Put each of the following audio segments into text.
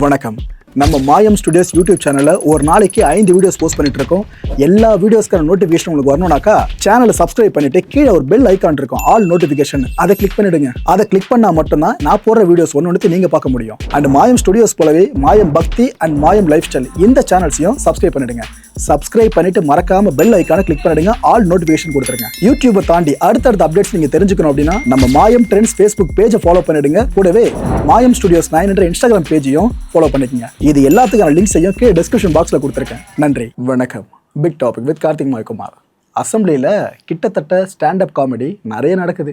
வணக்கம். நம்ம மாயம் ஸ்டுடியோஸ் யூடியூப் சேனல்ல ஒரு நாளைக்கு 5 வீடியோஸ் போஸ்ட் பண்ணிட்டு இருக்கோம். எல்லா வீடியோஸ்க்கான நோட்டிஃபிகேஷன் உங்களுக்கு வரணும்னாக்கா சேனலை சப்ஸ்கிரைப் பண்ணிட்டு கீழே ஒரு பெல் ஐகான் இருக்கும், ஆல் நோட்டிஃபிகேஷன். அதை கிளிக் பண்ணிடுங்க. அதை கிளிக் பண்ணா மட்டும்தான் நான் போடுற வீடியோஸ் ஒன்று நீங்க பார்க்க முடியும். அண்ட் மாயம் ஸ்டுடியோஸ் போலவே மாயம் பக்தி அண்ட் மாயம் லைஃப் ஸ்டைல் இந்த சேனல்ஸையும் சப்ஸ்கிரைப் பண்ணிடுங்க. சப்ஸ்கிரைப் பண்ணிட்டு மறக்காம பெல் ஐகானை கிளிக் பண்ணிடுங்க, ஆல் நோட்டிஃபிகேஷன் கொடுத்துருங்க. யூடியூபை தாண்டி அடுத்தடுத்த அப்டேட்ஸ் நீங்க தெரிஞ்சுக்கணும் அப்படின்னா நம்ம மாயம் ட்ரெண்ட்ஸ் ஃபேஸ்புக் பேஜை ஃபாலோ பண்ணிடுங்க. கூடவே மாயம் ஸ்டுடியோஸ் 9 என்ற இன்ஸ்டாகிராம் பேஜையும் ஃபாலோ பண்ணிக்கங்க. இது எல்லாத்துக்கான லிங்க்ஸையும் கீழே டிஸ்கிரிப்ஷன் பாக்ஸ்ல கொடுத்துருக்கேன். நன்றி, வணக்கம். Big topic with Karthik Mayakumar. அசம்பிளியில் கிட்டத்தட்ட ஸ்டாண்டப் காமெடி நிறைய நடக்குது.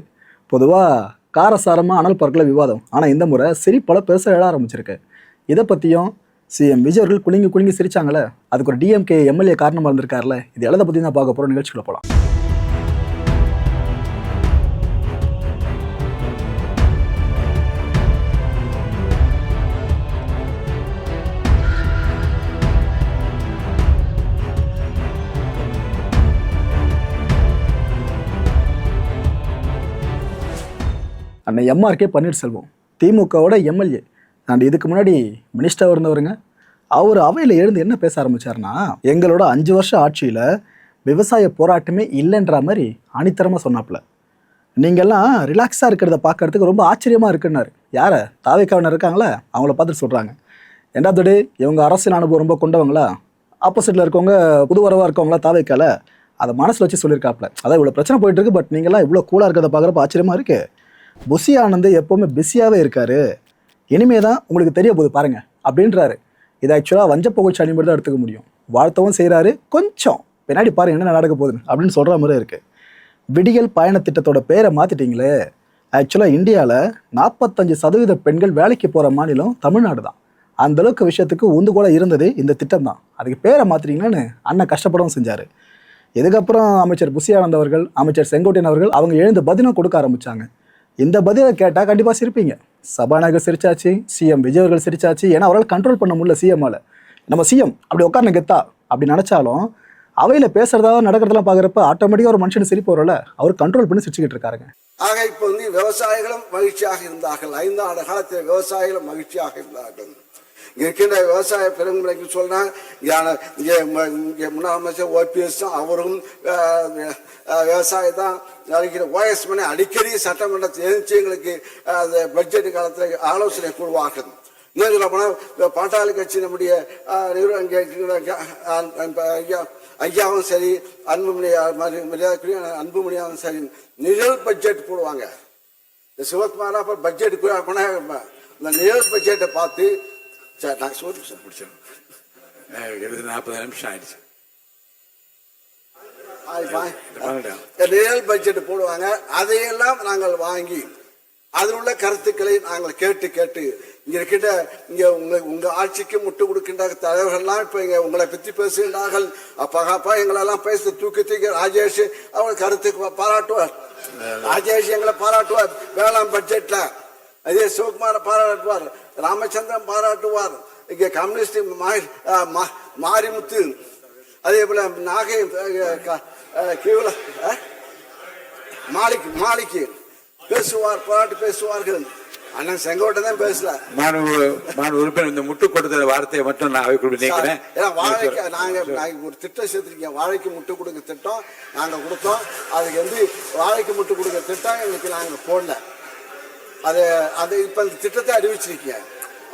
பொதுவாக காரசாரமாக அனல் பறக்கல விவாதம். ஆனால் இந்த முறை சிரிப்பல பெருசாக எழ ஆரம்பிச்சிருக்கு. இதை பற்றியும் சிஎம் விஜய் அவர்கள் குலுங்கி சிரிச்சாங்களே, அதுக்கு ஒரு டிஎம்கே எம்எல்ஏ காரணமாக இருந்திருக்காருல, இது எல்லாத்த பற்றி தான் பார்க்க போகிறோம். நிகழ்ச்சிக்குள்ள போகலாம். அண்ணன் எம்ஆர்கே பன்னீர்செல்வம் திமுகவோட எம்எல்ஏ அண்ட் இதுக்கு முன்னாடி மினிஸ்டராக இருந்தவருங்க. அவர் அவையில் எழுந்து என்ன பேச ஆரம்பித்தார்னா, எங்களோட 5 வருஷம் ஆட்சியில் விவசாய போராட்டமே இல்லைன்ற மாதிரி அணித்தரமாக சொன்னாப்புல. நீங்கள்லாம் ரிலாக்ஸாக இருக்கிறத பார்க்கறதுக்கு ரொம்ப ஆச்சரியமாக இருக்குன்னாரு. யாரை? தாவேக்காவினர் இருக்காங்களே, அவங்கள பார்த்துட்டு சொல்கிறாங்க. ரெண்டாவது, இவங்க அரசியல் அனுபவம் ரொம்ப கொண்டவங்களா, ஆப்போசிட்டில் இருக்கவங்க புது வரவாக இருக்கவங்களா தாவேக்கால, அதை மனசில் வச்சு சொல்லியிருக்காப்புல. அதான் இவ்வளோ பிரச்சனை போயிட்டு இருக்கு, பட் நீங்கள்லாம் இவ்வளோ கூலாக இருக்கிறத பார்க்குறப்ப ஆச்சரியமாக இருக்குது. புஷி ஆனந்த் எப்போவுமே பிஸியாகவே இருக்காரு, இனிமே தான் உங்களுக்கு தெரிய போகுது பாருங்க அப்படின்றாரு. இது ஆக்சுவலாக வஞ்சப்போகை சனி மாதிரி தான் எடுத்துக்க முடியும். வாழ்த்தவும் செய்கிறாரு, கொஞ்சம் பின்னாடி பாருங்க என்ன நடக்க போகுதுன்னு அப்படின்னு சொல்கிற மாதிரி இருக்குது. விடியல் பயண திட்டத்தோட பேரை மாற்றிட்டீங்களே. ஆக்சுவலாக இந்தியாவில் 45% பெண்கள் வேலைக்கு போகிற மாநிலம் தமிழ்நாடு தான். அந்தளவுக்கு விஷயத்துக்கு உந்துகோல இருந்தது இந்த திட்டம் தான். அதுக்கு பேரை மாற்றிட்டீங்கன்னு அண்ணன் கஷ்டப்படவும் செஞ்சார். இதுக்கப்புறம் அமைச்சர் புஷி ஆனந்த் அவர்கள், அமைச்சர் செங்கோட்டையன் அவர்கள் அவங்க எழுந்து பதிலும் கொடுக்க ஆரம்பித்தாங்க. இந்த பதிலை கேட்டால் கண்டிப்பாக சிரிப்பீங்க. சபாநாயகர் சிரிச்சாச்சு, சிஎம் விஜய் அவர்கள் சிரிச்சாச்சு. ஏன்னா அவரால் கண்ட்ரோல் பண்ண முடியல சிஎம்மால். நம்ம சிஎம் அப்படி உட்கார்ந்து கெத்தா அப்படி நினச்சாலும் அவையில் பேசுறதா நடக்கிறதெல்லாம் பார்க்குறப்ப ஆட்டோமேட்டிக்காக ஒரு மனுஷன் சிரிப்பு வரல, அவர் கண்ட்ரோல் பண்ணி சிரிச்சுக்கிட்டு இருக்காருங்க. ஆக இப்போ விவசாயிகளும் மகிழ்ச்சியாக இருந்தார்கள். 5 ஆண்டு காலத்தில் விவசாயிகளும் மகிழ்ச்சியாக இருந்தார்கள். இங்கே இருக்கின்ற விவசாய பெருமுறைக்கு சொன்னால் இங்கே முன்னாள் அமைச்சர் ஓபிஎஸ் அவரும் விவசாயம் தான் அடிக்கிற ஓஎஸ் மணி அடிக்கடி சட்டமன்ற எதிர்ச்சியங்களுக்கு பட்ஜெட் காலத்தில் ஆலோசனை கூடுவார்கள். இன்னும் சொல்ல போனால் பாட்டாளி கட்சி நம்முடைய ஐயாவும் சரி, அன்புமணியாவும் சரி, நிழல் பட்ஜெட் போடுவாங்க. இந்த சிவகுமாரா பட்ஜெட் இந்த நிழல் பட்ஜெட்டை பார்த்து நாங்கள் சோறு சார் பிடிச்சோம். 40 நிமிஷம் ஆயிடுச்சு. நிழல் பட்ஜெட் போடுவாங்க. அதையெல்லாம் நாங்கள் வாங்கி அதில் உள்ள கருத்துக்களை நாங்கள் கேட்டு இங்க இருக்கின்ற உங்க ஆட்சிக்கு முட்டு கொடுக்கின்ற தலைவர்கள்லாம் இப்ப இங்க உங்களை பற்றி பேசுகின்றார்கள். அப்பா எங்களெல்லாம் பேச தூக்கி ராஜேஷ் அவங்க கருத்துக்கு பாராட்டுவார். ராஜேஷ் எங்களை பாராட்டுவார் வேளாண் பட்ஜெட்ல. அதே சிவகுமார பாராட்டுவார், ராமச்சந்திரன் பாராட்டுவார், இங்கே கம்யூனிஸ்ட் மாரிமுத்து, அதே போல நாகை மாலிக்கு பேசுவார், பாராட்டு பேசுவார்கள். அண்ணன் செங்கோட்டை தான் பேசல. உறுப்பினர் இந்த முட்டு கொடுத்த வார்த்தையை மட்டும் நான் நினைக்கிறேன். வாழைக்கு நாங்க ஒரு திட்டம் சேர்த்திருக்கோம், வாழைக்கு முட்டு கொடுக்க திட்டம் நாங்க கொடுத்தோம். அதுக்கு வாழைக்கு முட்டு கொடுக்க திட்டம் எங்களுக்கு நாங்க போடல. அது இப்ப இந்த திட்டத்தை அறிவிச்சிருக்கீங்க,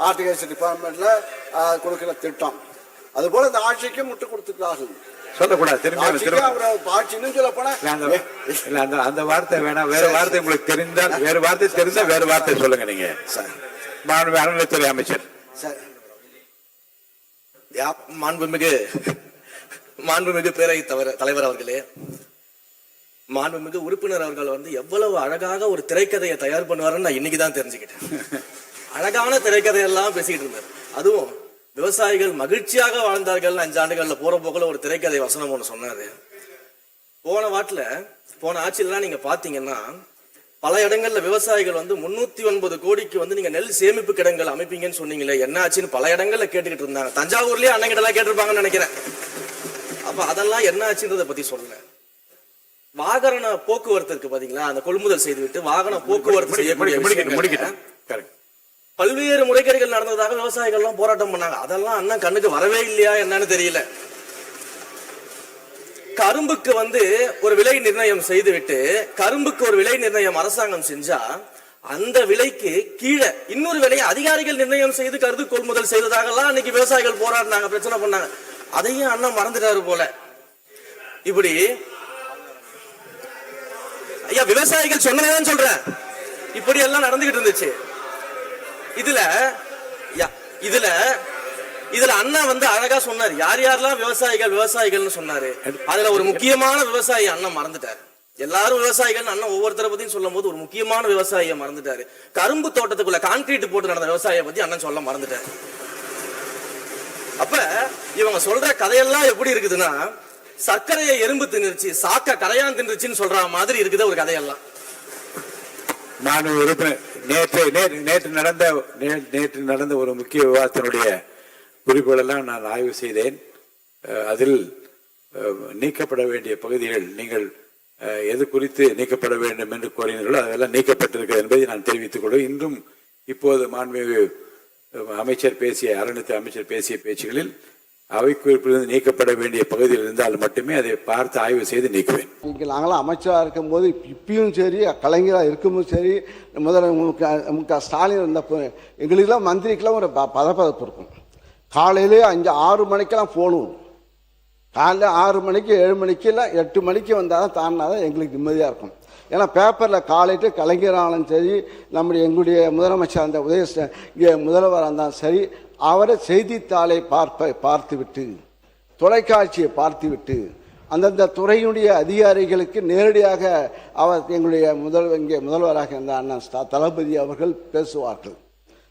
ஆர்டிகல்ச்சர் டிபார்ட்மெண்ட்ல கொடுக்கிற திட்டம். அது போல இந்த ஆட்சிக்கு முட்டு கொடுத்துட்டார்கள். சொல்லக்கூடாது, ஆட்சின்னு சொல்ல போனா அந்த வார்த்தை வேணாம். வேற வார்த்தை உங்களுக்கு தெரிந்தால் வேறு வார்த்தை தெரிந்தால் வேறு வார்த்தை சொல்லுங்க. நீங்க அறநிலையத்துறை அமைச்சர் மாண்புமிகு பேரவை தலைவர் அவர்களே, மாண்புமிகு உறுப்பினர் அவர்கள் எவ்வளவு அழகாக ஒரு திரைக்கதையை தயார் பண்ணுவாருன்னு நான் இன்னைக்குதான் தெரிஞ்சுக்கிட்டேன். அழகான திரைக்கதையெல்லாம் பேசிக்கிட்டு இருந்தார். அதுவும் விவசாயிகள் மகிழ்ச்சியாக வாழ்ந்தார்கள் 5 ஆண்டுகள்ல போற போக்குல ஒரு திரைக்கதை வசனம் ஒண்ணு சொன்னாரு. போன ஆட்சியிலாம் நீங்க பாத்தீங்கன்னா பல இடங்கள்ல விவசாயிகள் 309 கோடிக்கு நீங்க நெல் சேமிப்பு கிடங்கள் அமைப்பீங்கன்னு சொன்னீங்களே, என்ன ஆச்சுன்னு பல இடங்கள்ல கேட்டுக்கிட்டு இருந்தாங்க. தஞ்சாவூர்லயே அண்ணன் எல்லாம் கேட்டிருப்பாங்கன்னு நினைக்கிறேன். அப்ப அதெல்லாம் என்ன ஆச்சுன்றத பத்தி சொல்லல. வாகன போக்குவரத்து இருக்கு பாத்தீங்களா, அந்த கொள்முதல் செய்து விட்டு வாகன போக்குவரத்து செய்யக்கூடிய பல்வேறு முறைகேடுகள் நடந்ததாக விவசாயிகள் எல்லாம் போராட்டம் பண்ணாங்க. அதெல்லாம் அண்ணன் கண்ணுக்கு வரவே இல்லையா என்னன்னு தெரியல. கரும்புக்கு ஒரு விலை நிர்ணயம் செய்துவிட்டு, கரும்புக்கு ஒரு விலை நிர்ணயம் அரசாங்கம் செஞ்சா அந்த விலைக்கு கீழே இன்னொரு விலையை அதிகாரிகள் நிர்ணயம் செய்து கருது கொள்முதல் செய்ததாகலாம் அன்னைக்கு விவசாயிகள் போராடினாங்க, பிரச்சனை பண்ணாங்க. அதையும் அண்ணன் மறந்துட்டாரு போல. இப்படி ஐயா விவசாயிகள் சொன்னதான் சொல்றேன், இப்படி எல்லாம் நடந்துகிட்டு இருந்துச்சு. இதுல அண்ணா அழகா சொன்னாரு யார் யாரெல்லாம் விவசாயிகள்னு சொன்னாரு. அதுல ஒரு முக்கியமான விவசாயி அண்ணன் மறந்துட்டாரு. எல்லாரும் விவசாயிகள் அண்ணன் ஒவ்வொருத்தரை பத்தியும் சொல்லும் போது ஒரு முக்கியமான விவசாயியை மறந்துட்டாரு. கரும்பு தோட்டத்துக்குள்ள கான்கிரீட் போட்டு நடந்த விவசாயியை பத்தி அண்ணன் சொல்ல மறந்துட்டாரு. அப்ப இவங்க சொல்ற கதையெல்லாம் எப்படி இருக்குதுன்னா, சர்க்கரையை எறும்பு தின்னுருச்சு, சாக்க கரையான் தின்னுருச்சுன்னு சொல்ற மாதிரி இருக்குது ஒரு கதையெல்லாம். மாண்பு உறுப்பினர், நேற்று நடந்த ஒரு முக்கிய விவாதத்தினுடைய குறிப்புகளெல்லாம் நான் ஆய்வு செய்தேன். அதில் நீக்கப்பட வேண்டிய பகுதிகள் நீங்கள் எது குறித்து நீக்கப்பட வேண்டும் என்று கோரினீர்களோ அதெல்லாம் நீக்கப்பட்டிருக்கிறது என்பதை நான் தெரிவித்துக் கொள்வேன். இன்றும் இப்போது மாண்புமிகு அறநிலையத்துறை அமைச்சர் பேசிய பேச்சுகளில் அவை குறிப்பிலிருந்து நீக்கப்பட வேண்டிய பகுதியில் இருந்தால் மட்டுமே அதை பார்த்து ஆய்வு செய்து நீக்குவேன். நாங்களாம் அமைச்சராக இருக்கும்போது இப்பயும் சரி, கலைஞராக இருக்கும்போது சரி, முதல்ல ஸ்டாலின் இருந்தப்போ எங்களுக்கெல்லாம் மந்திரிக்கெல்லாம் ஒரு பதப்பதப்பு இருக்கும். காலையிலே 5-6 மணிக்கெல்லாம் போகணும். காலையில் 6 மணிக்கு 7 மணிக்கு இல்லை 8 மணிக்கு வந்தால் தான் தாண்டினாதான் எங்களுக்கு நிம்மதியாக இருக்கும். ஏன்னா பேப்பரில் காலையிட்டு கலைஞராலும் சரி, எங்களுடைய முதலமைச்சர் அந்த இங்கே முதல்வராக இருந்தாலும் சரி, அவரை செய்தித்தாளை பார்த்துவிட்டு, தொலைக்காட்சியை பார்த்துவிட்டு, அந்தந்த துறையினுடைய அதிகாரிகளுக்கு நேரடியாக அவர் எங்களுடைய இங்கே முதல்வராக இருந்த அண்ணன் தளபதி அவர்கள் பேசுவார்கள்.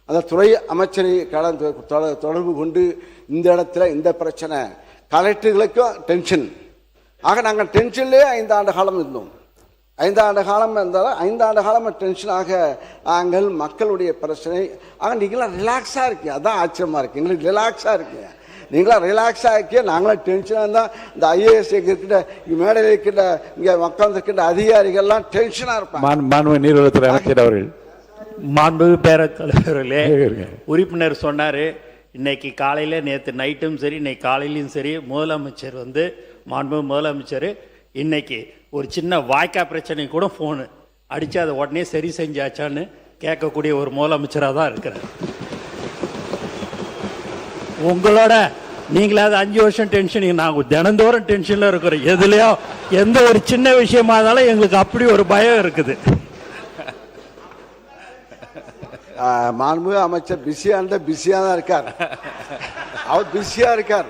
அந்த துறை அமைச்சரை தொடர்பு கொண்டு இந்த இடத்துல இந்த பிரச்சனை, கலெக்டர்களுக்கும் டென்ஷன். ஆக நாங்கள் டென்ஷன்லேயே 5 ஆண்டு காலம் இருந்தோம். 5 ஆண்டு காலம் இருந்தாலும் 5 ஆண்டு காலம் டென்ஷனாக நாங்கள் மக்களுடைய பிரச்சனை. ஆக நீங்களாம் ரிலாக்ஸாக இருக்கீங்க, அதான் ஆச்சரியமாக இருக்குது. எங்களுக்கு ரிலாக்ஸாக இருக்கீங்க, நீங்களாம் ரிலாக்ஸாக இருக்கீங்க, நாங்களாம் டென்ஷனாக இருந்தால் இந்த ஐஏஎஸ் இருக்கின்ற மேடையில் இருக்கின்ற இங்கே மக்கள் இருக்கின்ற அதிகாரிகள்லாம் டென்ஷனாக இருப்பாங்க. மாண்பு நீர்வளத்துறை அமைச்சர் அவர்கள். மாண்பு பேரவைத் தலைவர்களே, உறுப்பினர் சொன்னார் இன்னைக்கு காலையில், நேற்று நைட்டும் சரி, இன்னைக்கு காலையிலையும் சரி, முதலமைச்சர் மாண்பு முதலமைச்சர் இன்னைக்கு ஒரு சின்ன வாய்க்கா பிரச்சனை கூட ஃபோனு அடித்து அதை உடனே சரி செஞ்சாச்சான்னு கேட்கக்கூடிய ஒரு முதலமைச்சராக தான் இருக்கிறார். உங்களோட நீங்களாவது 5 வருஷம் டென்ஷன், நாங்கள் தினந்தோறும் டென்ஷனில் இருக்கிறோம். எதுலையோ எந்த ஒரு சின்ன விஷயமா இருந்தாலும் எங்களுக்கு அப்படி ஒரு பயம் இருக்குது. மாண்புமிகு அமைச்சர் பிஸியாக தான் இருக்கார். அவர் பிஸியாக இருக்கார்.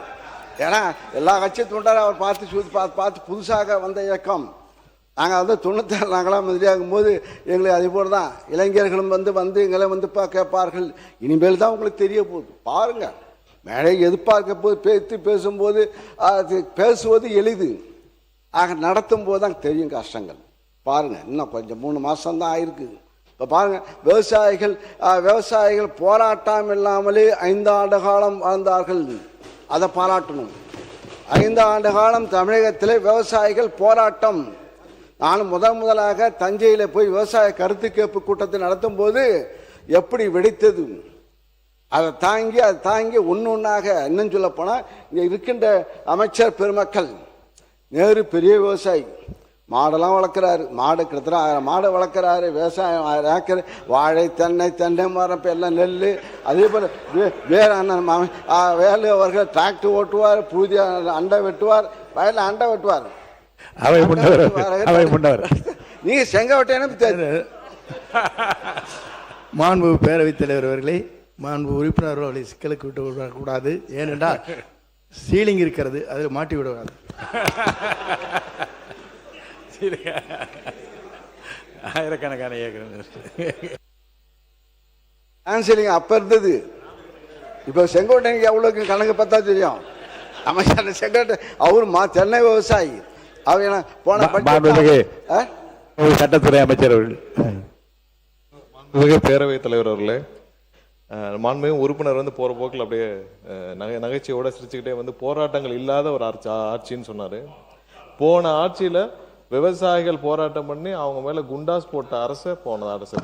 ஏன்னா எல்லா கட்சியும் தொண்டார் அவர் பார்த்து புதுசாக வந்த இயக்கம். நாங்கள் 96 நாங்களாம் மந்திரியாகும் போது எங்களுக்கு அதே போல் தான் இளைஞர்களும் எங்களை கேட்பார்கள். இனிமேல் தான் உங்களுக்கு தெரிய போகுது, பாருங்கள். மேலே எதிர்பார்க்க போது பேசும்போது பேசுவது எளிது, ஆக நடத்தும் போது தான் தெரியும் கஷ்டங்கள். பாருங்கள், இன்னும் கொஞ்சம் 3 மாதம்தான் ஆயிருக்கு. இப்போ பாருங்கள், விவசாயிகள் போராட்டம் இல்லாமலே 5 ஆண்டு காலம் வாழ்ந்தார்கள். அதை பாராட்டணும். 5 ஆண்டு காலம் தமிழகத்தில் விவசாயிகள் போராட்டம். நானும் முதலாக தஞ்சையில் போய் விவசாய கருத்து கேட்பு கூட்டத்தை நடத்தும் போது எப்படி வெடித்தது, அதை தாங்கி ஒன்னொன்னாக இன்னும் சொல்ல போனால் இங்கே இருக்கின்ற அமைச்சர் பெருமக்கள், நேரு பெரிய விவசாயி, மாடெல்லாம் வளர்க்குறாரு, மாடு கிட்டத்தட்ட 1000 மாடு வளர்க்குறாரு. விவசாயம் 1000 ஏக்கர், வாழை, தென்னை மரம், எல்லாம் நெல். அதே போல் வேலு அவர்கள் டிராக்டர் ஓட்டுவார், புதிய அண்டை வெட்டுவார், வயலில் அண்டை வெட்டுவார். நீங்க செங்கோட்டையனு மாண்பு பேரவைத் தலைவர் அவர்களே, மாண்பு உறுப்பினர்களை சிக்கலுக்கு விட்டு விடக்கூடாது. ஏனென்றால் சீலிங் இருக்கிறது, அதில் மாட்டி விடக்கூடாது. ஆயிரக்கணக்கான ஆன்சரிங் அப்ப இருந்தது. இப்போ செங்கோட்டையனுக்கு எவ்வளோக்கு கணக்கு பார்த்தா தெரியும். அமைச்சர் செங்கோட்டை அவர் சென்னை விவசாயி. அவர் போன சட்டத்துறை அமைச்சர் அவர்கள். பேரவைத் தலைவர் அவர்களே, மாண்புமிகு உறுப்பினர் போற போக்கில் அப்படியே நகைச்சுவையோட சிரிச்சுக்கிட்டே போராட்டங்கள் இல்லாத ஒரு ஆட்சின்னு சொன்னாரு. போன ஆட்சியில விவசாயிகள் போராட்டம் பண்ணி அவங்க மேல குண்டாஸ் போட்ட அரசு போன அரசு.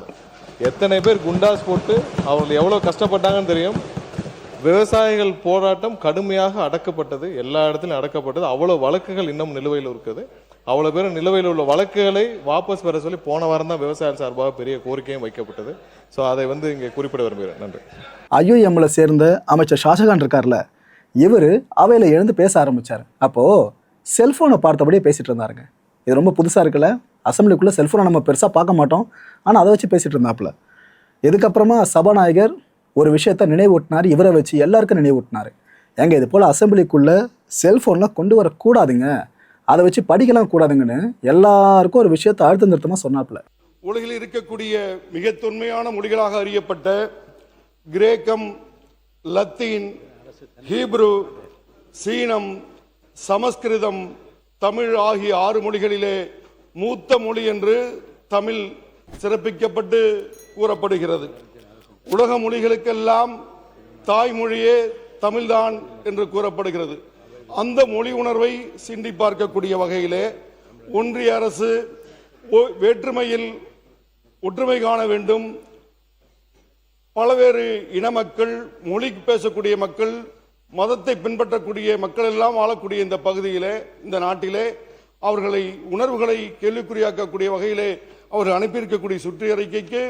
எத்தனை பேர் குண்டாஸ் போட்டு அவர்கள் எவ்வளோ கஷ்டப்பட்டாங்கன்னு தெரியும். விவசாயிகள் போராட்டம் கடுமையாக அடக்கப்பட்டது, எல்லா இடத்துலையும் அடக்கப்பட்டது. அவ்வளோ வழக்குகள் இன்னும் நிலுவையில் இருக்குது. அவ்வளோ பேர் நிலுவையில் உள்ள வழக்குகளை வாபஸ் பெற சொல்லி போன வாரம் தான் விவசாயிகள் சார்பாக பெரிய கோரிக்கையும் வைக்கப்பட்டது. ஸோ அதை இங்கே குறிப்பிட விரும்புகிறேன். நன்றி. ஐயுஎம்ல சேர்ந்த அமைச்சர் ஷாஜகான் இருக்கார்ல, இவர் அவையில் எழுந்து பேச ஆரம்பித்தார். அப்போது செல்ஃபோனை பார்த்தபடியே பேசிகிட்டு இருந்தாருங்க. இது ரொம்ப புதுசாக இருக்குல்ல. அசம்பிளிக்குள்ளே செல்ஃபோனை நம்ம பெருசாக பார்க்க மாட்டோம், ஆனால் அதை வச்சு பேசிகிட்டு இருந்தாப்புல. இதுக்கப்புறமா சபாநாயகர் ஒரு விஷயத்த நினைவூட்டினார், இவரை வச்சு எல்லாருக்கும் நினைவூட்டினார். ஏங்க இது போல் அசம்பிளிக்குள்ளே செல்ஃபோன்லாம் கொண்டு வரக்கூடாதுங்க, அதை வச்சு படிக்கலாம் கூடாதுங்கன்னு எல்லாருக்கும் ஒரு விஷயத்தை அழுத்த நிறுத்தமாக சொன்னாப்புல. உலகில் இருக்கக்கூடிய மிக தொன்மையான மொழிகளாக அறியப்பட்ட கிரேக்கம், லத்தீன், ஹீப்ரு, சீனம், சமஸ்கிருதம், தமிழ் ஆகிய 6 மொழிகளிலே மூத்த மொழி என்று தமிழ் சிறப்பிக்கப்பட்டு கூறப்படுகிறது. உலக மொழிகளுக்கெல்லாம் தாய்மொழியே தமிழ்தான் என்று கூறப்படுகிறது. அந்த மொழி உணர்வை சிண்டி பார்க்கக்கூடிய வகையிலே ஒன்றிய அரசு வேற்றுமையில் ஒற்றுமை காண வேண்டும், பல்வேறு இன மக்கள், மொழி பேசக்கூடிய மக்கள், மதத்தை பின்பற்றக்கூடிய மக்கள் எல்லாம் வாழக்கூடிய இந்த பகுதியிலே, இந்த நாட்டிலே அவர்களை உணர்வுகளை கேள்விக்குறியாக்கக்கூடிய வகையிலே அவர்கள் அனுப்பியிருக்கக்கூடிய சுற்றறிக்கைக்கு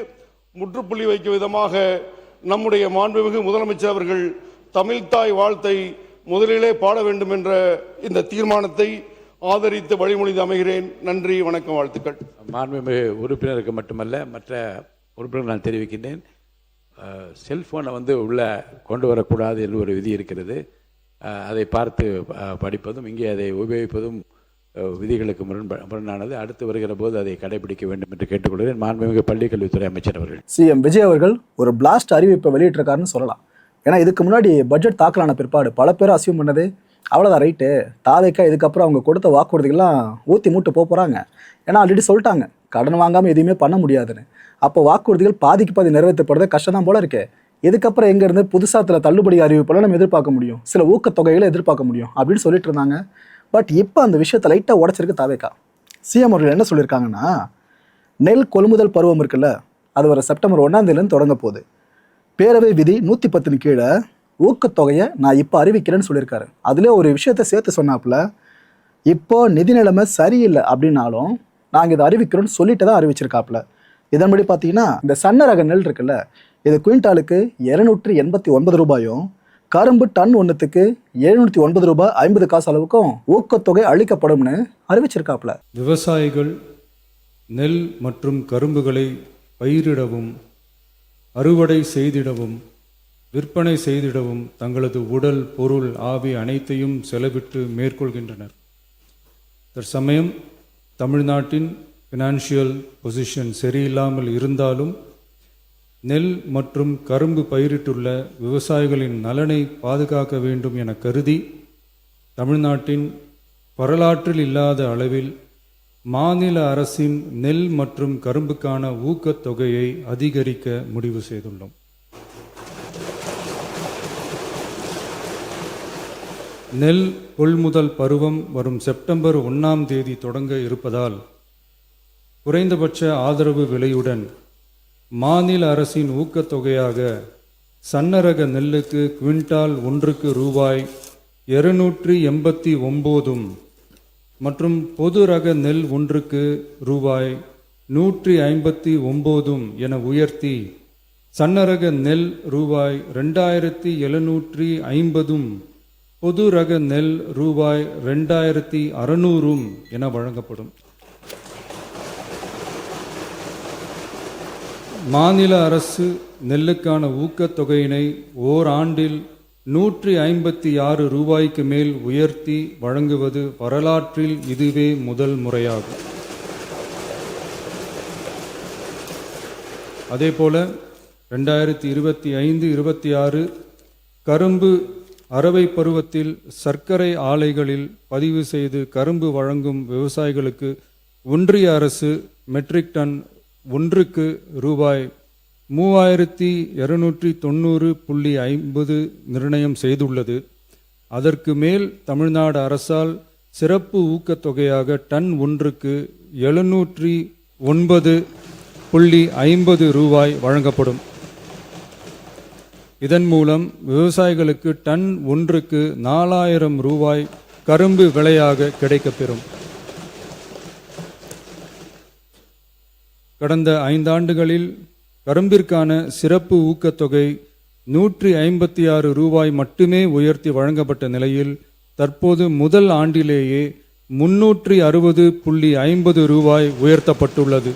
முற்றுப்புள்ளி வைக்கும் விதமாக நம்முடைய மாண்புமிகு முதலமைச்சர் அவர்கள் தமிழ்தாய் வாழ்த்தை முதலிலே பாட வேண்டும் என்ற இந்த தீர்மானத்தை ஆதரித்து வழிமொழி அமைகிறேன். நன்றி, வணக்கம், வாழ்த்துக்கள். மாண்புமிகு உறுப்பினருக்கு மட்டுமல்ல மற்ற உறுப்பினர்கள் நான் தெரிவிக்கின்றேன். செல்ஃபோனை உள்ளே கொண்டு வரக்கூடாது என்று ஒரு விதி இருக்கிறது. அதை பார்த்து படிப்பதும் இங்கே அதை உபயோகிப்பதும் விதிகளுக்கு முரணானது. அடுத்து வருகிற போது அதை கடைபிடிக்க வேண்டும் என்று கேட்டுக்கொள்கிறேன். மாண்புமிகு பள்ளிக்கல்வித்துறை அமைச்சர் அவர்கள். சிஎம் விஜய் அவர்கள் ஒரு பிளாஸ்ட் அறிவிப்பை வெளியிட்டிருக்காருன்னு சொல்லலாம். ஏன்னா இதுக்கு முன்னாடி பட்ஜெட் தாக்கலான பிற்பாடு பல பேர் அசியூம் பண்ணது அவ்வளோதான், ரைட்டு தாவேக்கா இதுக்கப்புறம் அவங்க கொடுத்த வாக்குறுதிகள்லாம் ஊற்றி மூட்டு போகிறாங்க. ஏன்னா ஆல்ரெடி சொல்லிட்டாங்க கடன் வாங்காமல் எதுவுமே பண்ண முடியாதுன்னு. அப்போ வாக்குறுதிகள் பாதிக்கு பாதி நிறைவேற்றப்படுறது கஷ்டம் தான் போல இருக்கே. இதுக்கப்புறம் எங்கேருந்து புதுசாக தள்ளுபடி அறிவிப்பெல்லாம் நம்ம எதிர்பார்க்க முடியும், சில ஊக்கத்தொகைகளை எதிர்பார்க்க முடியும் அப்படின்னு சொல்லிட்டு இருந்தாங்க. பட் இப்போ அந்த விஷயத்தை லைட்டாக உடச்சிருக்கு தாவேக்கா. சிஎம் அவர்கள் என்ன சொல்லியிருக்காங்கன்னா, நெல் கொள்முதல் பருவம் இருக்குல்ல, அது வர செப்டம்பர் 1ஆம் தேதியிலேருந்து தொடங்க போகுது. பேரவை விதி 110 கீழே ஊக்கத்தொகையை நான் இப்போ அறிவிக்கிறேன்னு சொல்லியிருக்காரு. அதிலே ஒரு விஷயத்தை சேர்த்து சொன்னாப்புல, இப்போ நிதி நிலைமை சரியில்லை அப்படின்னாலும் நாங்கள் இதை அறிவிக்கிறோன்னு சொல்லிட்டு தான் அறிவிச்சிருக்காப்புல. இதன்படி பார்த்தீங்கன்னா இந்த சன்ன ரக நெல் இருக்குல்ல, இது குவிண்டாலுக்கு 289 ரூபாயும், கரும்பு டன் ஒன்றுத்துக்கு 709 ரூபாய் 50 காசு அளவுக்கும் ஊக்கத்தொகை அளிக்கப்படும்னு அறிவிச்சிருக்காப்புல. விவசாயிகள் நெல் மற்றும் கரும்புகளை பயிரிடவும், அறுவடை செய்திடவும், விற்பனை செய்திடவும் தங்களது உடல், பொருள், ஆவி அனைத்தையும் செலவிட்டு மேற்கொள்கின்றனர். தற்சமயம் தமிழ்நாட்டின் ஃபினான்ஷியல் பொசிஷன் சரியில்லாமல் இருந்தாலும் நெல் மற்றும் கரும்பு பயிரிட்டுள்ள விவசாயிகளின் நலனை பாதுகாக்க வேண்டும் என கருதி தமிழ்நாட்டின் வரலாற்றில் இல்லாத அளவில் மாநில அரசின் நெல் மற்றும் கரும்புக்கான ஊக்கத்தொகையை அதிகரிக்க முடிவு செய்துள்ளோம். நெல் கொள்முதல் பருவம் வரும் செப்டம்பர் 1ஆம் தேதி தொடங்க இருப்பதால் குறைந்தபட்ச ஆதரவு விலையுடன் மாநில அரசின் ஊக்கத்தொகையாக சன்னரக நெல்லுக்கு குவிண்டால் ஒன்றுக்கு ரூபாய் 289 மற்றும் பொது ரக நெல் ஒன்றுக்கு ரூபாய் 159 என உயர்த்தி சன்னரக நெல் ரூபாய் 2750 பொது ரக நெல் ரூபாய் 2600 என வழங்கப்படும். மாநில அரசு நெல்லுக்கான ஊக்கத்தொகையினை ஓராண்டில் 156 ரூபாய்க்கு மேல் உயர்த்தி வழங்குவது வரலாற்றில் இதுவே முதல் முறையாகும். அதேபோல 2025-26 கரும்பு அரவை பருவத்தில் சர்க்கரை ஆலைகளில் பதிவு செய்து கரும்பு வழங்கும் விவசாயிகளுக்கு ஒன்றிய அரசு மெட்ரிக் டன் ஒன்றுக்கு ரூபாய் 3290.50 நிர்ணயம் செய்துள்ளது. அதற்கு மேல் தமிழ்நாடு அரசால் சிறப்பு ஊக்கத்தொகையாக டன் ஒன்றுக்கு 709 ரூபாய் வழங்கப்படும். இதன் மூலம் விவசாயிகளுக்கு டன் ஒன்றுக்கு 4000 ரூபாய் கரும்பு விலையாக கிடைக்கப்பெறும். கடந்த 5 ஆண்டுகளில் கரும்பிற்கான சிறப்பு ஊக்கத்தொகை 156 ரூபாய் மட்டுமே உயர்த்தி வழங்கப்பட்ட நிலையில் தற்போது முதல் ஆண்டிலேயே 360.50 ரூபாய் உயர்த்தப்பட்டுள்ளது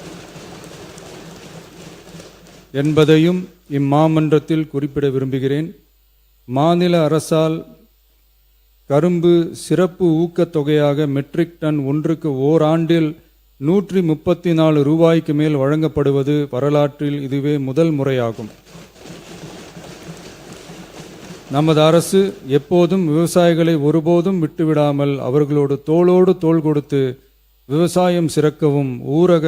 என்பதையும் இம்மாமன்றத்தில் குறிப்பிட விரும்புகிறேன். மாநில அரசால் கரும்பு சிறப்பு ஊக்கத்தொகையாக மெட்ரிக் டன் ஒன்றுக்கு ஓராண்டில் 134 ரூபாய்க்கு மேல் வழங்கப்படுவது வரலாற்றில் இதுவே முதல் முறையாகும். நமது அரசு எப்போதும் விவசாயிகளை ஒருபோதும் விட்டுவிடாமல் அவர்களோடு தோளோடு தோள் கொடுத்து விவசாயம் சிறக்கவும் ஊரக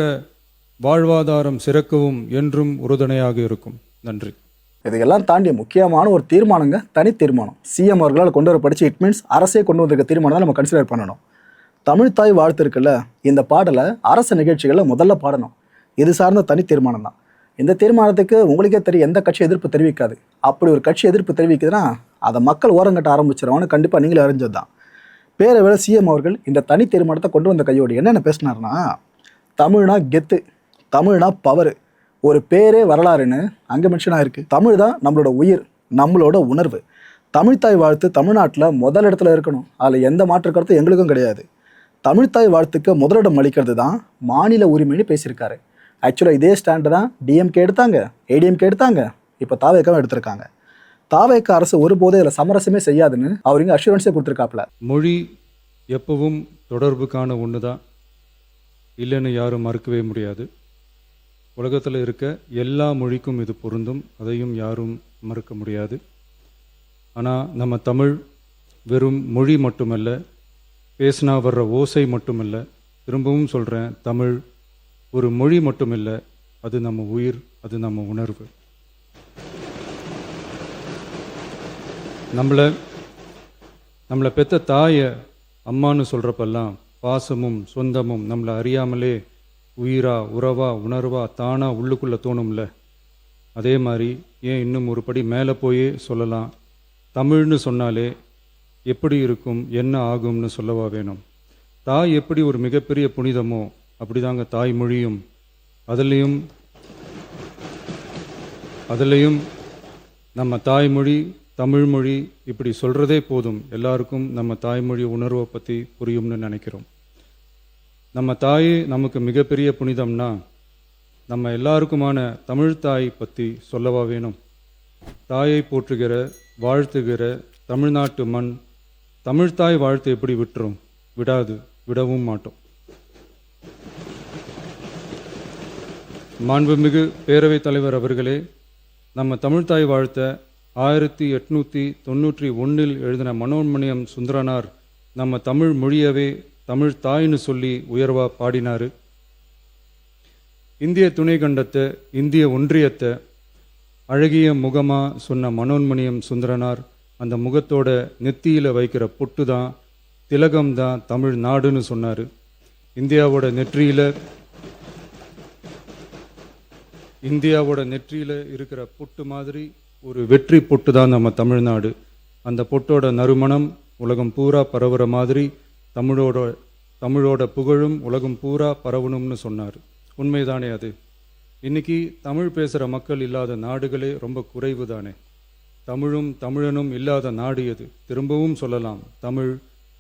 வாழ்வாதாரம் சிறக்கவும் என்றும் உறுதுணையாக இருக்கும். நன்றி. இதையெல்லாம் தாண்டிய முக்கியமான ஒரு தீர்மானங்க தனி தீர்மானம். சிஎம் அவர்களால் கொண்டு வரப்படிச்சு. இட் மீன்ஸ் அரசே கொண்டு வந்திருக்க தீர்மானம் தான் நம்ம கன்சிடர் பண்ணணும். தமிழ்த்தாய் வாழ்த்து இருக்குல்ல, இந்த பாடலை அரசு நிகழ்ச்சிகளில் முதல்ல பாடணும். இது சார்ந்த தனி தீர்மானம் தான். இந்த தீர்மானத்துக்கு உங்களுக்கே தெரியும் எந்த கட்சி எதிர்ப்பு தெரிவிக்காது. அப்படி ஒரு கட்சி எதிர்ப்பு தெரிவிக்குதுன்னா அதை மக்கள் ஓரங்கட்ட ஆரம்பிச்சிருவான்னு கண்டிப்பாக நீங்களே அறிஞ்சது தான். பேரவையில் சிஎம் அவர்கள் இந்த தனி தீர்மானத்தை கொண்டு வந்த கையோடு என்னென்ன பேசினார்னா, தமிழ்னா கெத்து, தமிழ்னா பவர், ஒரு பேரே வரலாறுன்னு அங்கே மென்ஷனாக இருக்குது. தமிழ் தான் நம்மளோட உயிர், நம்மளோட உணர்வு. தமிழ்த்தாய் வாழ்த்து தமிழ்நாட்டில் முதல் இடத்துல இருக்கணும். அதில் எந்த மாற்று கருத்தும் எங்களுக்கும் கிடையாது. தமிழ்த்தாய் வாழ்த்துக்கு முதலிடம் அளிக்கிறது தான் மாநில உரிமைன்னு பேசியிருக்காரு. ஆக்சுவலாக இதே ஸ்டாண்டு தான் டிஎம்கே எடுத்தாங்க, ஏடிஎம்கே எடுத்தாங்க, இப்போ தாவேக்காவும் எடுத்திருக்காங்க. தாவேக்கா அரசு ஒருபோதே இதில் சமரசமே செய்யாதுன்னு அவர் இங்கே அஷூரன்ஸே கொடுத்துருக்காப்புல. மொழி எப்பவும் தொடர்புக்கான ஒன்று தான், இல்லைன்னு யாரும் மறுக்கவே முடியாது. உலகத்தில் இருக்க எல்லா மொழிக்கும் இது பொருந்தும், அதையும் யாரும் மறுக்க முடியாது. ஆனால் நம்ம தமிழ் வெறும் மொழி மட்டுமல்ல, பேசினா வர்ற ஓசை மட்டுமல்ல, திரும்பவும் சொல்கிறேன், தமிழ் ஒரு மொழி மட்டுமில்லை, அது நம்ம உயிர், அது நம்ம உணர்வு. நம்மளை பெற்ற தாயை அம்மானு சொல்கிறப்பெல்லாம் பாசமும் சொந்தமும் நம்மளை அறியாமலே உயிரா உறவா உணர்வா தானா உள்ளுக்குள்ளே தோணும்ல. அதே மாதிரி ஏன் இன்னும் ஒரு படி மேலே போயே சொல்லலாம், தமிழ்னு சொன்னாலே எப்படி இருக்கும், என்ன ஆகும்னு சொல்லவா வேணும். தாய் எப்படி ஒரு மிகப்பெரிய புனிதமோ அப்படிதாங்க தாய்மொழியும். அதுலேயும் நம்ம தாய்மொழி தமிழ்மொழி இப்படி சொல்கிறதே போதும், எல்லாருக்கும் நம்ம தாய்மொழி உணர்வை பற்றி புரியும்னு நினைக்கிறோம். நம்ம தாயே நமக்கு மிகப்பெரிய புனிதம்னா நம்ம எல்லாருக்குமான தமிழ்த்தாய் பற்றி சொல்லவா வேணும். தாயை போற்றுகிற வாழ்த்துகிற தமிழ்நாட்டு மண் தமிழ்த்தாய் வாழ்த்து எப்படி விட்டுரும்? விடாது, விடவும் மாட்டோம். மாண்புமிகு பேரவைத் தலைவர் அவர்களே, நம்ம தமிழ்த்தாய் வாழ்த்த 1891 எழுதின மனோன்மணியம் சுந்தரனார் நம்ம தமிழ் மொழியவே தமிழ் தாய்னு சொல்லி உயர்வா பாடினார். இந்திய துணை கண்டத்தை இந்திய ஒன்றியத்தை அழகிய முகமாக சொன்ன மனோன்மணியம் சுந்தரனார் அந்த முகத்தோட நெத்தியில் வைக்கிற பொட்டு தான் திலகம் தான் தமிழ் நாடுன்னு சொன்னார். இந்தியாவோட நெற்றியில் இருக்கிற பொட்டு மாதிரி ஒரு வெற்றி பொட்டு தான் நம்ம தமிழ்நாடு. அந்த பொட்டோட நறுமணம் உலகம் பூரா பரவுற மாதிரி தமிழோட புகழும் உலகம் பூரா பரவணும்னு சொன்னார். உண்மைதானே அது? இன்னைக்கு தமிழ் பேசுகிற மக்கள் இல்லாத நாடுகளே ரொம்ப குறைவு தானே. தமிழும் தமிழனும் இல்லாத நாடு எது? திரும்பவும் சொல்லலாம், தமிழ்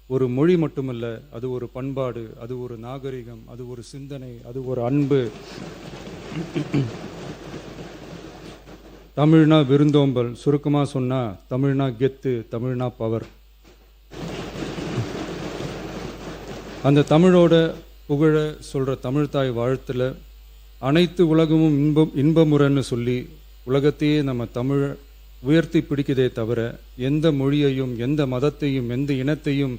ஒரு மொழி மட்டுமல்ல, அது ஒரு பண்பாடு, அது ஒரு நாகரிகம், அது ஒரு சிந்தனை, அது ஒரு அன்பு. தமிழ்னா விருந்தோம்பல், சுருக்கமாக சொன்னால் தமிழ்னா கெத்து, தமிழ்னா பவர். அந்த தமிழோட புகழ சொல்கிற தமிழ்த்தாய் வாழ்த்தில் அனைத்து உலகமும் இன்பமுறன்னு சொல்லி உலகத்தையே நம்ம தமிழ் உயர்த்தி பிடிக்குதே தவிர எந்த மொழியையும் எந்த மதத்தையும் எந்த இனத்தையும்